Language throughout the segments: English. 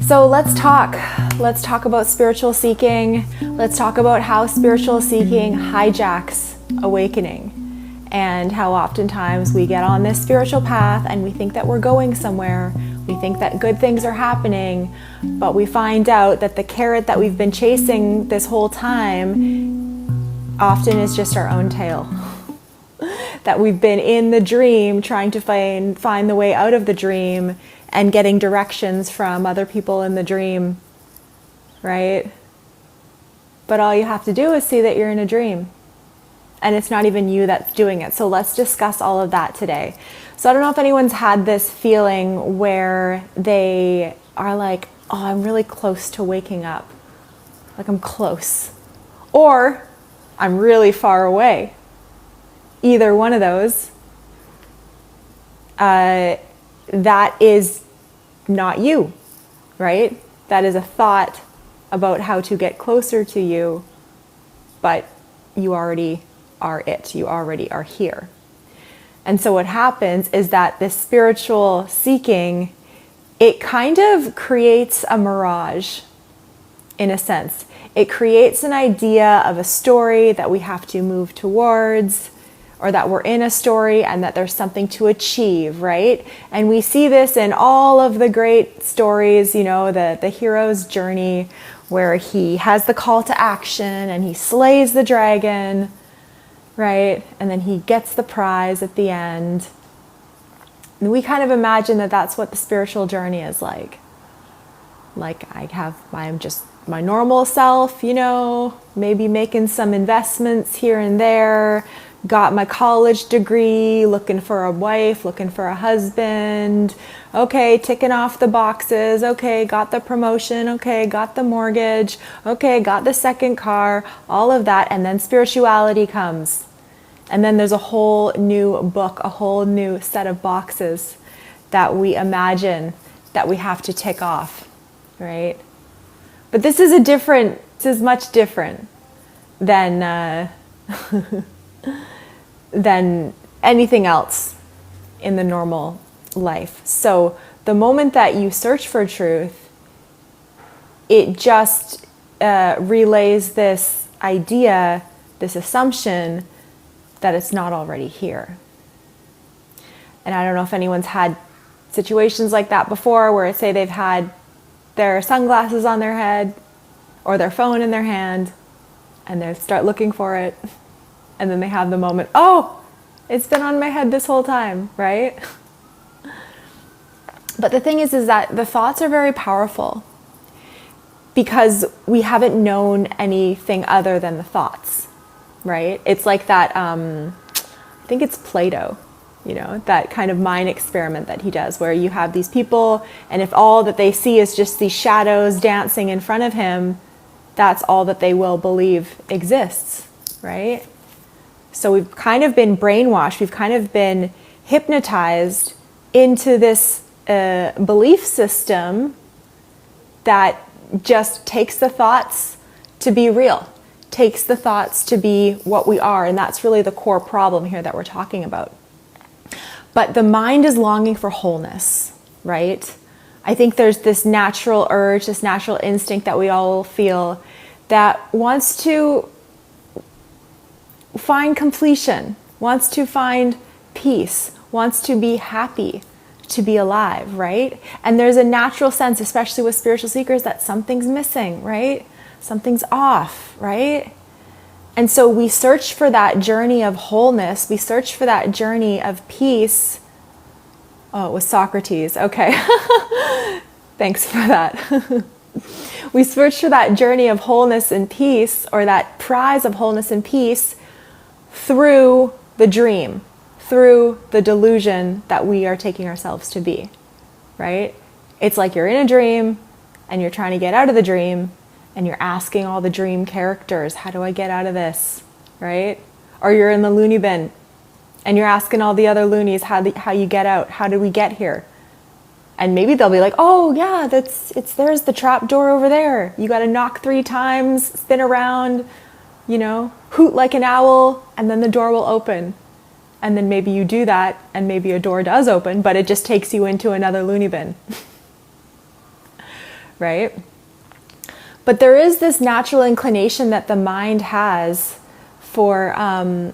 So let's talk. Let's talk about spiritual seeking. Let's talk about how spiritual seeking hijacks awakening, and how oftentimes we get on this spiritual path and we think that we're going somewhere. We think that good things are happening, but we find out that the carrot that we've been chasing this whole time often is just our own tail. That we've been in the dream trying to find the way out of the dream and getting directions from other people in the dream, right? But all you have to do is see that you're in a dream. And it's not even you that's doing it. So let's discuss all of that today. So I don't know if anyone's had this feeling where they are like, oh, I'm really close to waking up. Like I'm close. Or I'm really far away. Either one of those, that is not you, right? That is a thought about how to get closer to you, but you already are it. You already are here. And so what happens is that this spiritual seeking, it kind of creates a mirage, in a sense. It creates an idea of a story that we have to move towards, or that we're in a story and that there's something to achieve, right? And we see this in all of the great stories, you know, the hero's journey, where he has the call to action and he slays the dragon, right? And then he gets the prize at the end. And we kind of imagine that that's what the spiritual journey is like. Like I'm just my normal self, you know, maybe making some investments here and there, got my college degree, looking for a wife, looking for a husband, okay, ticking off the boxes, okay, got the promotion, okay, got the mortgage, okay, got the second car, all of that, and then spirituality comes. And then there's a whole new book, a whole new set of boxes that we imagine that we have to tick off, right? But this is much different than than anything else in the normal life. So the moment that you search for truth, it just relays this idea, this assumption that it's not already here. And I don't know if anyone's had situations like that before, where say they've had their sunglasses on their head or their phone in their hand and they start looking for it. And then they have the moment, oh, it's been on my head this whole time, right? But the thing is that the thoughts are very powerful because we haven't known anything other than the thoughts, right? It's like that, I think it's Plato, you know, that kind of mind experiment that he does, where you have these people, and if all that they see is just these shadows dancing in front of him, that's all that they will believe exists, right? So we've kind of been brainwashed, we've kind of been hypnotized into this belief system that just takes the thoughts to be real, takes the thoughts to be what we are, and that's really the core problem here that we're talking about. But the mind is longing for wholeness, right? I think there's this natural urge, this natural instinct that we all feel that wants to find completion, wants to find peace, wants to be happy, to be alive, right? And there's a natural sense, especially with spiritual seekers, that something's missing, right? Something's off, right? And so we search for that journey of wholeness. We search for that journey of peace. Oh, it was Socrates. Okay. Thanks for that. We search for that journey of wholeness and peace, or that prize of wholeness and peace, through the dream, through the delusion that we are taking ourselves to be, right? It's like you're in a dream and you're trying to get out of the dream, and you're asking all the dream characters, how do I get out of this, right? Or you're in the loony bin and you're asking all the other loonies how you get out, how did we get here? And maybe they'll be like, oh yeah, there's the trap door over there. You got to knock 3 times, spin around, you know, hoot like an owl, and then the door will open. And then maybe you do that and maybe a door does open, but it just takes you into another loony bin. right? But there is this natural inclination that the mind has for, oh,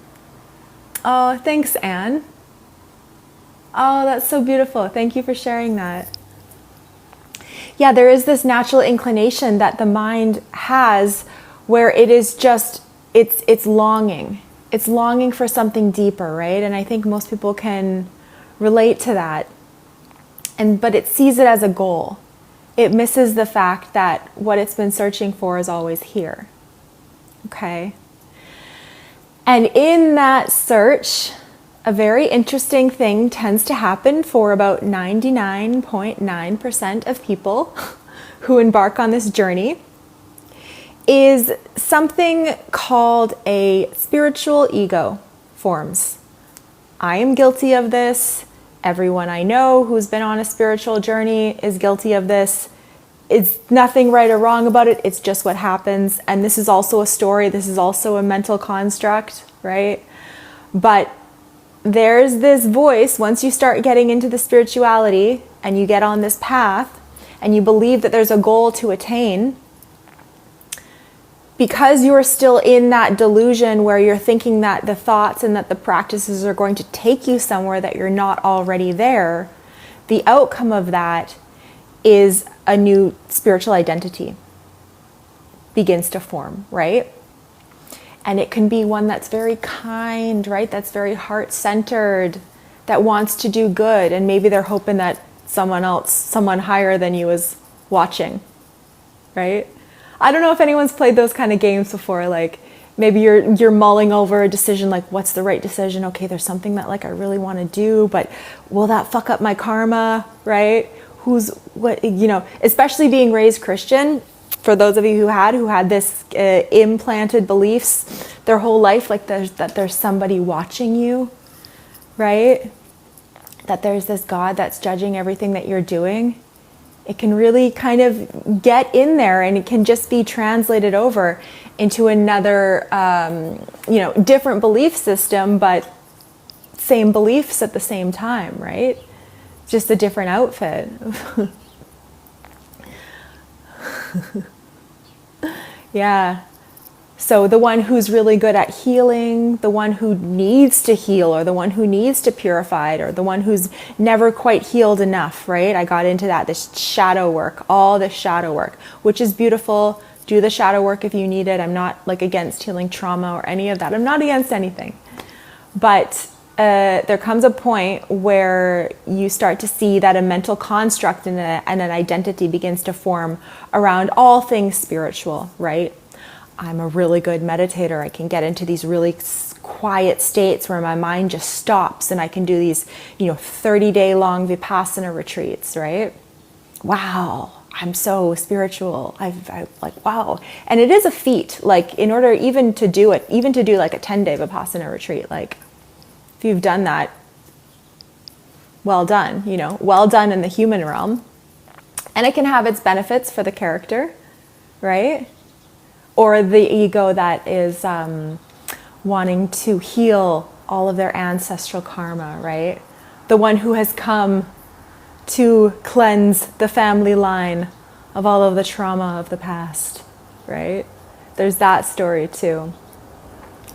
thanks, Anne. Oh, that's so beautiful. Thank you for sharing that. Yeah, there is this natural inclination that the mind has where it is just, it's longing. It's longing for something deeper, right? And I think most people can relate to that. But it sees it as a goal. It misses the fact that what it's been searching for is always here. Okay? And in that search, a very interesting thing tends to happen for about 99.9% of people who embark on this journey is something called a spiritual ego forms. I am guilty of this. Everyone I know who's been on a spiritual journey is guilty of this. It's nothing right or wrong about it. It's just what happens. And this is also a story. This is also a mental construct, right? But there's this voice, once you start getting into the spirituality and you get on this path and you believe that there's a goal to attain, because you're still in that delusion where you're thinking that the thoughts and that the practices are going to take you somewhere that you're not already there, the outcome of that is a new spiritual identity begins to form, right? And it can be one that's very kind, right? That's very heart-centered, that wants to do good. And maybe they're hoping that someone else, someone higher than you is watching, right? I don't know if anyone's played those kind of games before. Like maybe you're mulling over a decision, like what's the right decision? Okay, there's something that like I really want to do, but will that fuck up my karma, right? Especially being raised Christian, for those of you who had this implanted beliefs their whole life, like that there's somebody watching you, right? That there's this God that's judging everything that you're doing. It can really kind of get in there, and it can just be translated over into another, different belief system, but same beliefs at the same time, right? Just a different outfit. Yeah. So the one who's really good at healing, the one who needs to heal, or the one who needs to purify it, or the one who's never quite healed enough, right? I got into that, this shadow work, all this shadow work, which is beautiful. Do the shadow work if you need it. I'm not like against healing trauma or any of that. I'm not against anything. But there comes a point where you start to see that a mental construct and an identity begins to form around all things spiritual, right? I'm a really good meditator. I can get into these really quiet states where my mind just stops, and I can do these, 30-day long Vipassana retreats, right? Wow, I'm so spiritual. I like, wow. And it is a feat, like in order even to do like a 10-day Vipassana retreat, like if you've done that, well done, well done in the human realm. And it can have its benefits for the character, right? Or the ego that is wanting to heal all of their ancestral karma, right? The one who has come to cleanse the family line of all of the trauma of the past, right? There's that story too,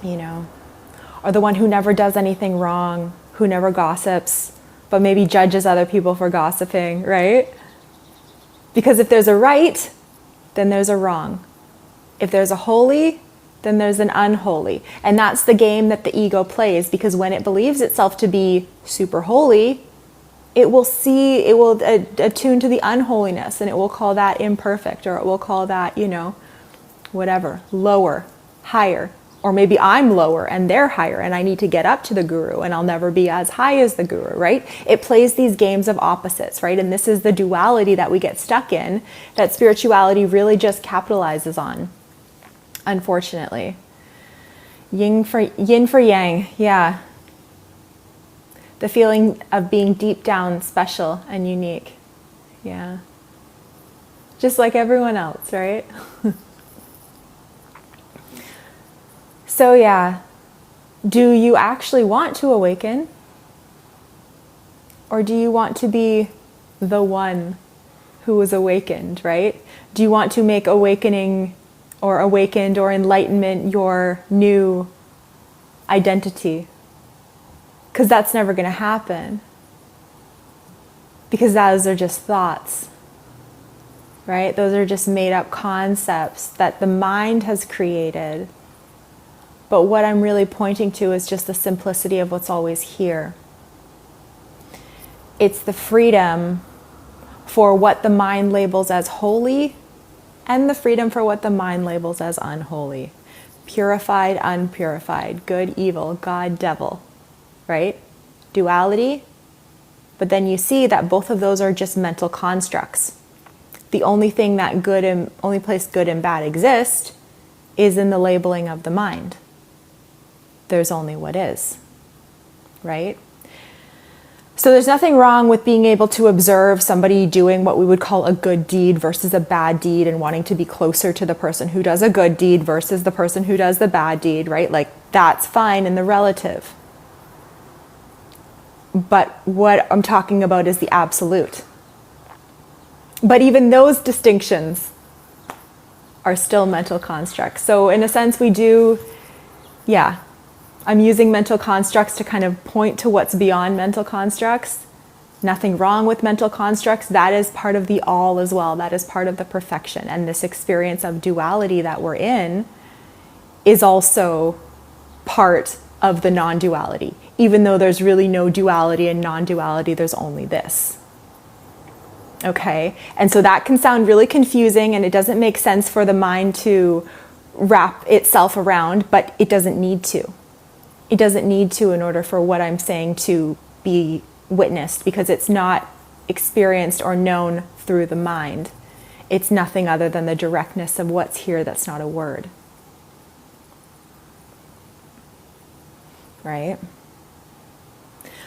Or the one who never does anything wrong, who never gossips, but maybe judges other people for gossiping, right? Because if there's a right, then there's a wrong. If there's a holy, then there's an unholy. And that's the game that the ego plays, because when it believes itself to be super holy, it will attune to the unholiness, and it will call that imperfect, or it will call that, whatever, lower, higher. Or maybe I'm lower and they're higher, and I need to get up to the guru, and I'll never be as high as the guru, right? It plays these games of opposites, right? And this is the duality that we get stuck in, that spirituality really just capitalizes on, unfortunately. Yin for yang, yeah. The feeling of being deep down special and unique, yeah. Just like everyone else, right? So yeah, do you actually want to awaken? Or do you want to be the one who is awakened, right? Do you want to make awakening or awakened or enlightenment your new identity? Because that's never going to happen. Because those are just thoughts, right? Those are just made up concepts that the mind has created. But what I'm really pointing to is just the simplicity of what's always here. It's the freedom for what the mind labels as holy and the freedom for what the mind labels as unholy. Purified, unpurified, good, evil, God, devil, right? Duality. But then you see that both of those are just mental constructs. The only thing that only place good and bad exist is in the labeling of the mind. There's only what is, right? So there's nothing wrong with being able to observe somebody doing what we would call a good deed versus a bad deed and wanting to be closer to the person who does a good deed versus the person who does the bad deed, right? Like, that's fine in the relative. But what I'm talking about is the absolute. But even those distinctions are still mental constructs. So in a sense, we do, I'm using mental constructs to kind of point to what's beyond mental constructs. Nothing wrong with mental constructs. That is part of the all as well. That is part of the perfection. And this experience of duality that we're in is also part of the non-duality. Even though there's really no duality and non-duality, there's only this. Okay? And so that can sound really confusing, and it doesn't make sense for the mind to wrap itself around, but it doesn't need to. It doesn't need to in order for what I'm saying to be witnessed, because it's not experienced or known through the mind. It's nothing other than the directness of what's here that's not a word. Right?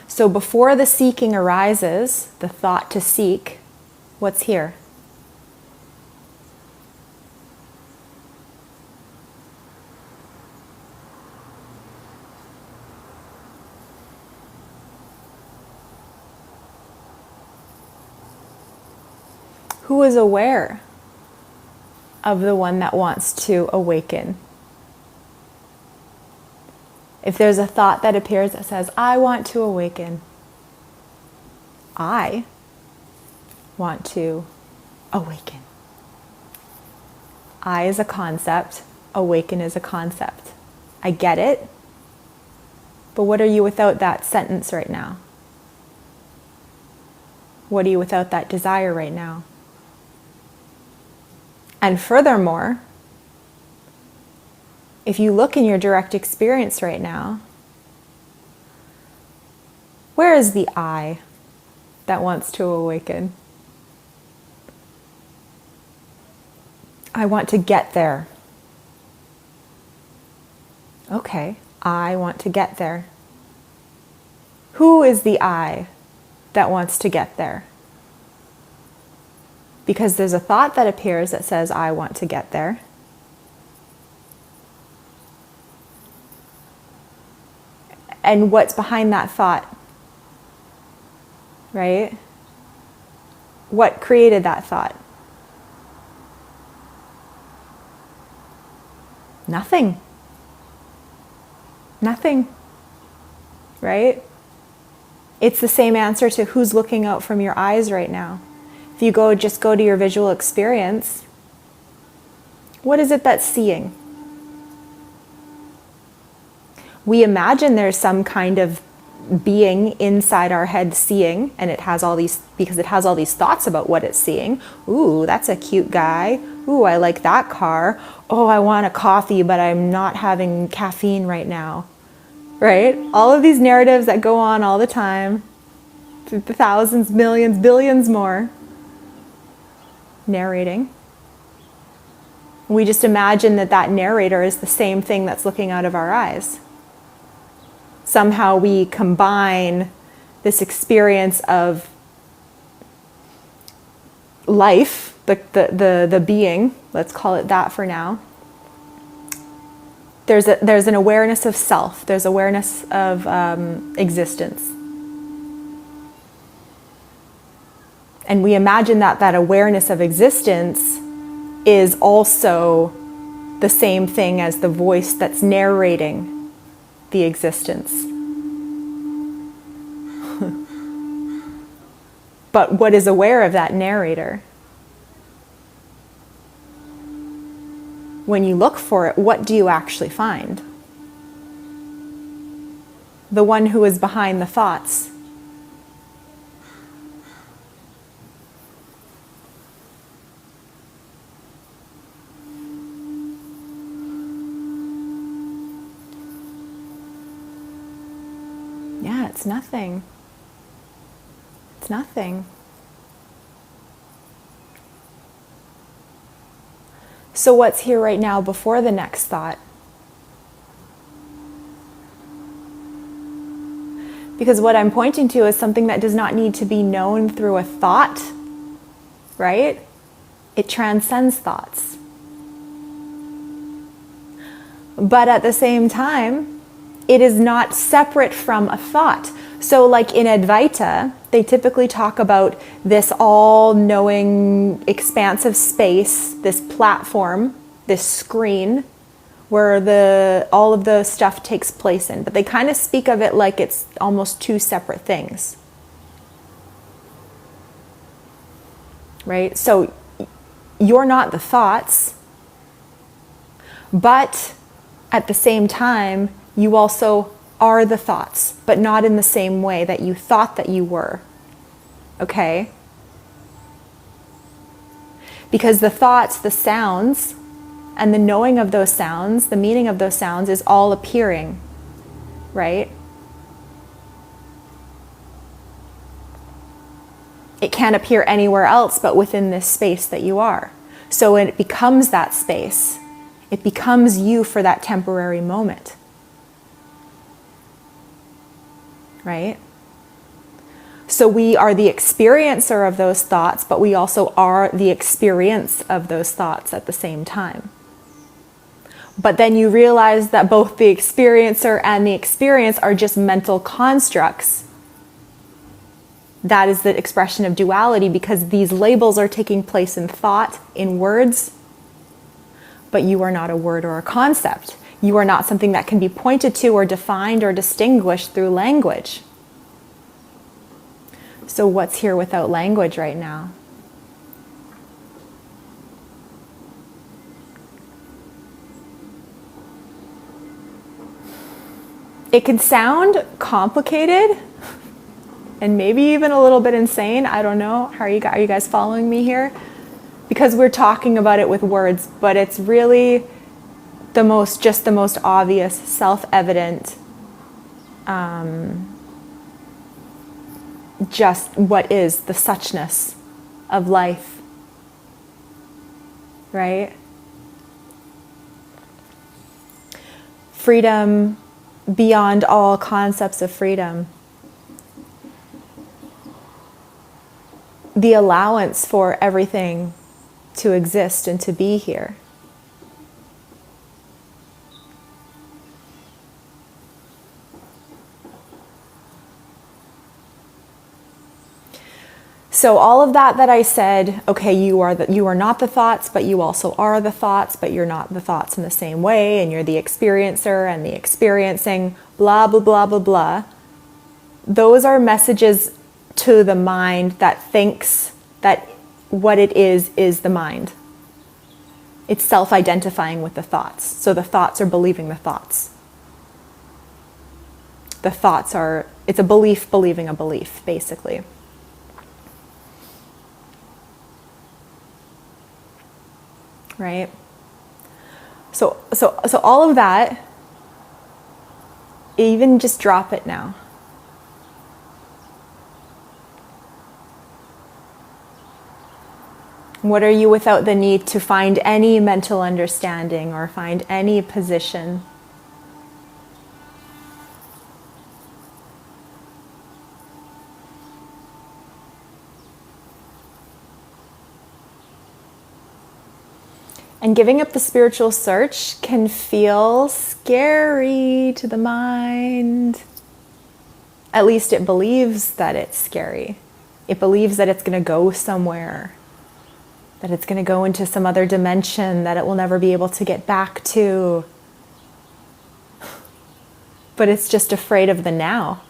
So before the seeking arises, the thought to seek, what's here? Who is aware of the one that wants to awaken? If there's a thought that appears that says, I want to awaken, I want to awaken. I is a concept, awaken is a concept. I get it, but what are you without that sentence right now? What are you without that desire right now? And furthermore, if you look in your direct experience right now, where is the I that wants to awaken? I want to get there. Okay, I want to get there. Who is the I that wants to get there? Because there's a thought that appears that says, I want to get there. And what's behind that thought? Right? What created that thought? Nothing. Nothing. Right? It's the same answer to who's looking out from your eyes right now. If you just go to your visual experience, what is it that's seeing? We imagine there's some kind of being inside our head seeing, and it has all these thoughts about what it's seeing. Ooh, that's a cute guy. Ooh, I like that car. Oh, I want a coffee, but I'm not having caffeine right now. Right? All of these narratives that go on all the time, the thousands, millions, billions more, narrating. We just imagine that narrator is the same thing that's looking out of our eyes. Somehow we combine this experience of life, the being, let's call it that for now. There's an awareness of self. There's awareness of existence. And we imagine that that awareness of existence is also the same thing as the voice that's narrating the existence. But what is aware of that narrator? When you look for it, what do you actually find? The one who is behind the thoughts. Yeah, it's nothing. It's nothing. So what's here right now before the next thought? Because what I'm pointing to is something that does not need to be known through a thought, right? It transcends thoughts. But at the same time, it is not separate from a thought. So like in Advaita, they typically talk about this all-knowing expansive space, this platform, this screen, where all of the stuff takes place in. But they kind of speak of it like it's almost two separate things. Right? So you're not the thoughts, but at the same time, you also are the thoughts, but not in the same way that you thought that you were. Okay? Because the thoughts, the sounds, and the knowing of those sounds, the meaning of those sounds is all appearing, right? It can't appear anywhere else but within this space that you are. So it becomes that space. It becomes you for that temporary moment. Right? So we are the experiencer of those thoughts, but we also are the experience of those thoughts at the same time. But then you realize that both the experiencer and the experience are just mental constructs. That is the expression of duality, because these labels are taking place in thought, in words, but you are not a word or a concept. You are not something that can be pointed to or defined or distinguished through language. So what's here without language right now? It can sound complicated and maybe even a little bit insane. I don't know. Are you guys following me here? Because we're talking about it with words, but it's really the most obvious, self-evident, just what is the suchness of life, right? Freedom beyond all concepts of freedom. The allowance for everything to exist and to be here. So all of that I said, okay, you are not the thoughts, but you also are the thoughts, but you're not the thoughts in the same way, and you're the experiencer and the experiencing, blah, blah, blah, blah, blah. Those are messages to the mind that thinks that what it is the mind. It's self-identifying with the thoughts. So the thoughts are believing the thoughts. It's a belief believing a belief, basically. Right? So all of that, even just drop it now. What are you without the need to find any mental understanding or find any position? And giving up the spiritual search can feel scary to the mind. At least it believes that it's scary. It believes that it's going to go somewhere, that it's going to go into some other dimension that it will never be able to get back to. But it's just afraid of the now.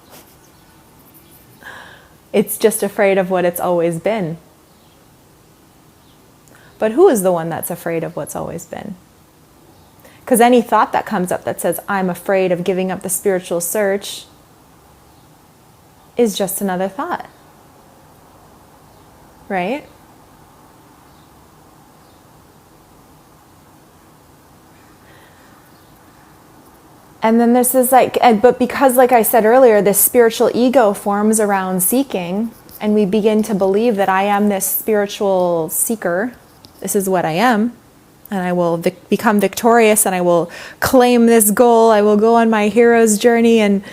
It's just afraid of what it's always been. But who is the one that's afraid of what's always been? Because any thought that comes up that says, I'm afraid of giving up the spiritual search, is just another thought. Right? And then this is but because, like I said earlier, this spiritual ego forms around seeking, and we begin to believe that I am this spiritual seeker. This is what I am. And I will become victorious, and I will claim this goal. I will go on my hero's journey and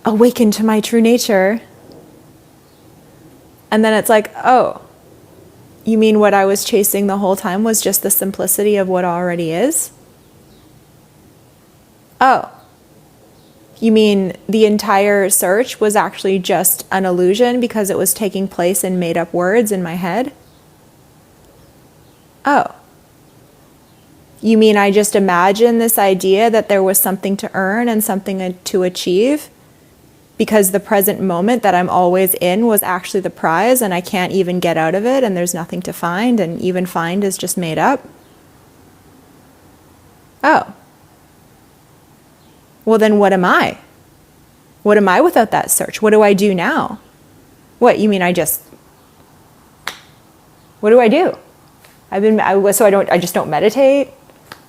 awaken to my true nature. And then it's like, oh, you mean what I was chasing the whole time was just the simplicity of what already is? Oh, you mean the entire search was actually just an illusion because it was taking place in made-up words in my head? Oh. You mean I just imagined this idea that there was something to earn and something to achieve because the present moment that I'm always in was actually the prize and I can't even get out of it and there's nothing to find, and even find is just made up? Oh. Well, then what am I? What am I without that search? What do I do now? What, you mean I just... What do I do? I just don't meditate?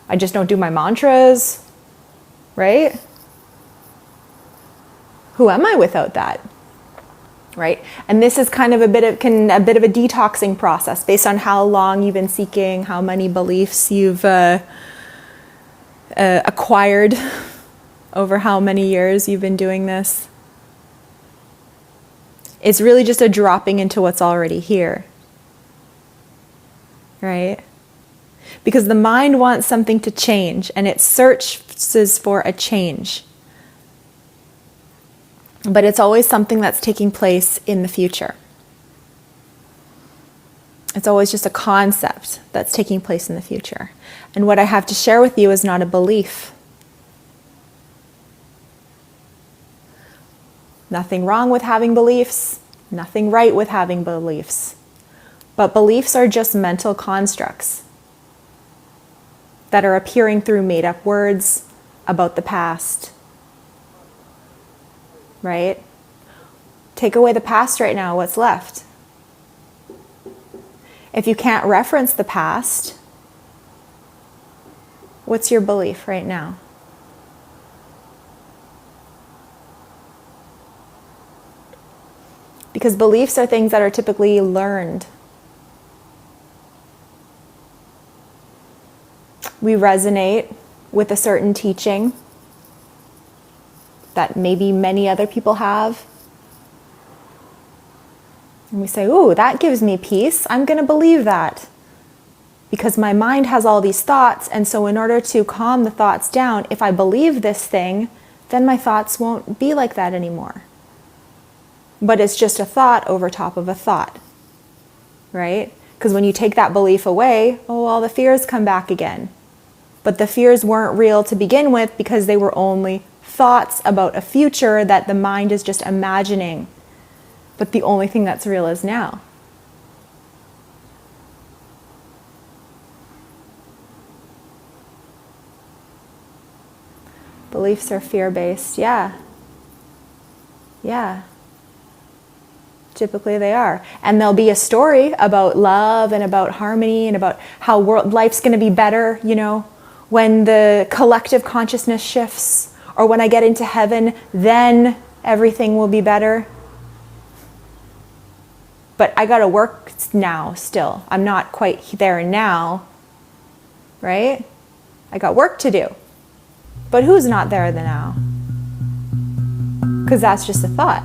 I just don't do my mantras? Right? Who am I without that? Right? And this is kind of a bit of a detoxing process based on how long you've been seeking, how many beliefs you've acquired over how many years you've been doing this. It's really just a dropping into what's already here. Right? Because the mind wants something to change, and it searches for a change. But it's always something that's taking place in the future. It's always just a concept that's taking place in the future. And what I have to share with you is not a belief. Nothing wrong with having beliefs, nothing right with having beliefs. But beliefs are just mental constructs that are appearing through made-up words about the past. Right? Take away the past right now, what's left? If you can't reference the past, what's your belief right now? Because beliefs are things that are typically learned. We resonate with a certain teaching that maybe many other people have. And we say, ooh, that gives me peace. I'm going to believe that. Because my mind has all these thoughts, and so in order to calm the thoughts down, if I believe this thing, then my thoughts won't be like that anymore. But it's just a thought over top of a thought, right? Because when you take that belief away, oh, all the fears come back again. But the fears weren't real to begin with because they were only thoughts about a future that the mind is just imagining. But the only thing that's real is now. Beliefs are fear-based, yeah. Yeah. Typically they are. And there'll be a story about love and about harmony and about how life's going to be better, when the collective consciousness shifts, or when I get into heaven, then everything will be better. But I got to work now still. I'm not quite there now, right? I got work to do. But who's not there the now? Because that's just a thought.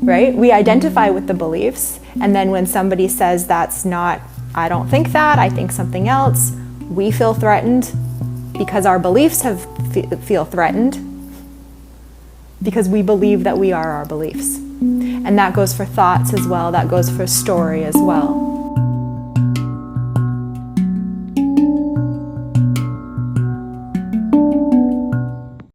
Right? We identify with the beliefs, and then when somebody says that's not, I don't think that, I think something else, we feel threatened because our beliefs feel threatened. because we believe that we are our beliefs. And that goes for thoughts as well, that goes for story as well.